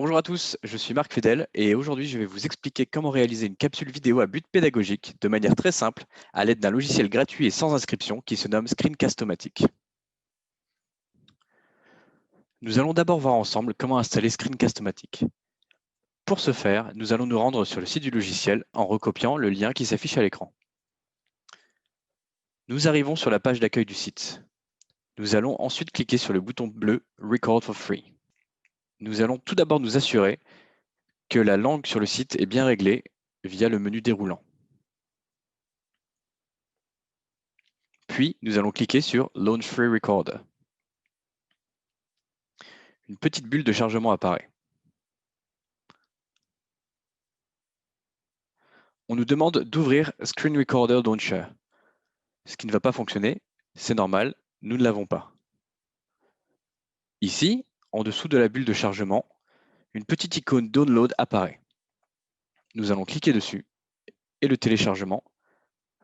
Bonjour à tous, je suis Marc Fidel et aujourd'hui je vais vous expliquer comment réaliser une capsule vidéo à but pédagogique de manière très simple à l'aide d'un logiciel gratuit et sans inscription qui se nomme Screencast-O-Matic. Nous allons d'abord voir ensemble comment installer Screencast-O-Matic. Pour ce faire, nous allons nous rendre sur le site du logiciel en recopiant le lien qui s'affiche à l'écran. Nous arrivons sur la page d'accueil du site. Nous allons ensuite cliquer sur le bouton bleu Record for Free. Nous allons tout d'abord nous assurer que la langue sur le site est bien réglée via le menu déroulant. Puis, nous allons cliquer sur Launch Free Recorder. Une petite bulle de chargement apparaît. On nous demande d'ouvrir Screen Recorder Launcher. Ce qui ne va pas fonctionner, c'est normal, nous ne l'avons pas. Ici, en dessous de la bulle de chargement, une petite icône Download apparaît. Nous allons cliquer dessus et le téléchargement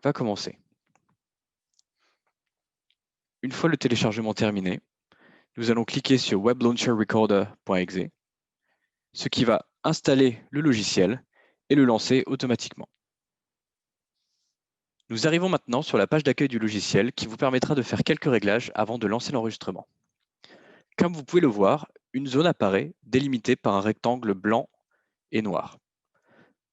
va commencer. Une fois le téléchargement terminé, nous allons cliquer sur weblauncherrecorder.exe, ce qui va installer le logiciel et le lancer automatiquement. Nous arrivons maintenant sur la page d'accueil du logiciel qui vous permettra de faire quelques réglages avant de lancer l'enregistrement. Comme vous pouvez le voir, une zone apparaît délimitée par un rectangle blanc et noir.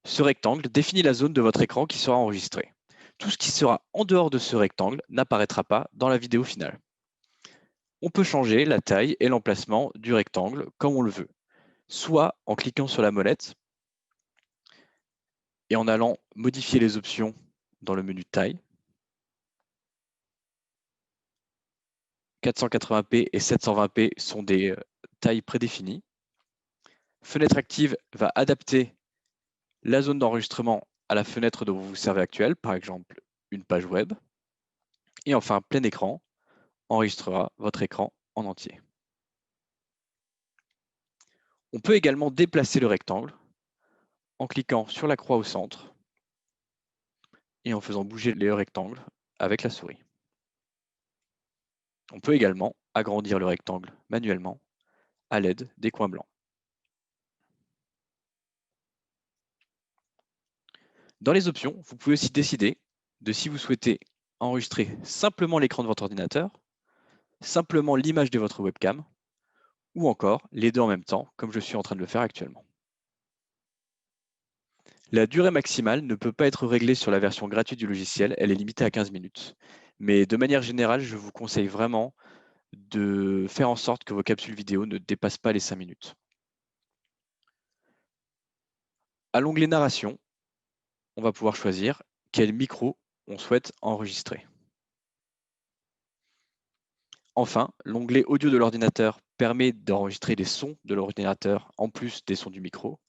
Ce rectangle définit la zone de votre écran qui sera enregistrée. Tout ce qui sera en dehors de ce rectangle n'apparaîtra pas dans la vidéo finale. On peut changer la taille et l'emplacement du rectangle comme on le veut, soit en cliquant sur la molette et en allant modifier les options dans le menu taille. 480p et 720p sont des tailles prédéfinies. Fenêtre active va adapter la zone d'enregistrement à la fenêtre dont vous vous servez actuelle, par exemple une page web. Et enfin, plein écran enregistrera votre écran en entier. On peut également déplacer le rectangle en cliquant sur la croix au centre et en faisant bouger le rectangle avec la souris. On peut également agrandir le rectangle manuellement à l'aide des coins blancs. Dans les options, vous pouvez aussi décider de si vous souhaitez enregistrer simplement l'écran de votre ordinateur, simplement l'image de votre webcam, ou encore les deux en même temps, comme je suis en train de le faire actuellement. La durée maximale ne peut pas être réglée sur la version gratuite du logiciel, elle est limitée à 15 minutes. Mais de manière générale, je vous conseille vraiment de faire en sorte que vos capsules vidéo ne dépassent pas les 5 minutes. À l'onglet Narration, on va pouvoir choisir quel micro on souhaite enregistrer. Enfin, l'onglet Audio de l'ordinateur permet d'enregistrer les sons de l'ordinateur en plus des sons du micro.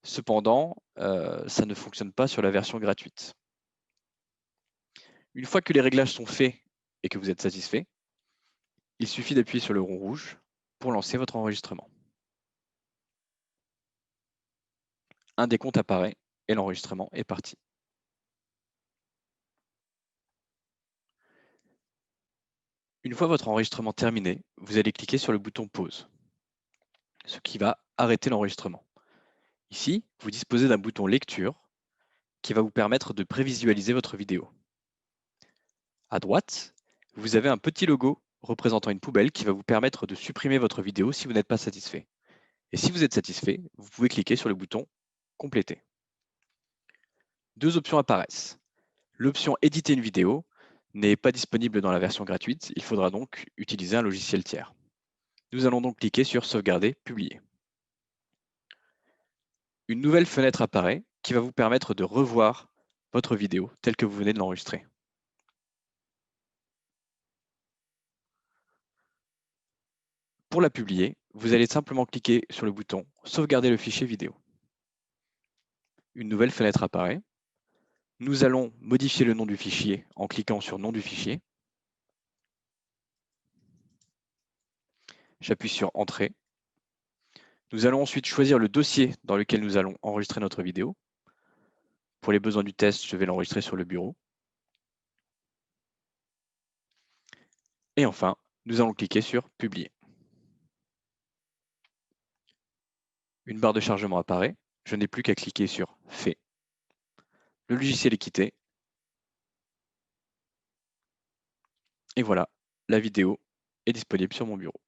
Cependant, ça ne fonctionne pas sur la version gratuite. Une fois que les réglages sont faits et que vous êtes satisfait, il suffit d'appuyer sur le rond rouge pour lancer votre enregistrement. Un décompte apparaît et l'enregistrement est parti. Une fois votre enregistrement terminé, vous allez cliquer sur le bouton pause, ce qui va arrêter l'enregistrement. Ici, vous disposez d'un bouton lecture qui va vous permettre de prévisualiser votre vidéo. À droite, vous avez un petit logo représentant une poubelle qui va vous permettre de supprimer votre vidéo si vous n'êtes pas satisfait. Et si vous êtes satisfait, vous pouvez cliquer sur le bouton compléter. Deux options apparaissent. L'option éditer une vidéo n'est pas disponible dans la version gratuite, il faudra donc utiliser un logiciel tiers. Nous allons donc cliquer sur sauvegarder, publier. Une nouvelle fenêtre apparaît qui va vous permettre de revoir votre vidéo telle que vous venez de l'enregistrer. Pour la publier, vous allez simplement cliquer sur le bouton sauvegarder le fichier vidéo. Une nouvelle fenêtre apparaît. Nous allons modifier le nom du fichier en cliquant sur nom du fichier. J'appuie sur entrée. Nous allons ensuite choisir le dossier dans lequel nous allons enregistrer notre vidéo. Pour les besoins du test, je vais l'enregistrer sur le bureau. Et enfin, nous allons cliquer sur publier. Une barre de chargement apparaît. Je n'ai plus qu'à cliquer sur « Fait ». Le logiciel est quitté. Et voilà, la vidéo est disponible sur mon bureau.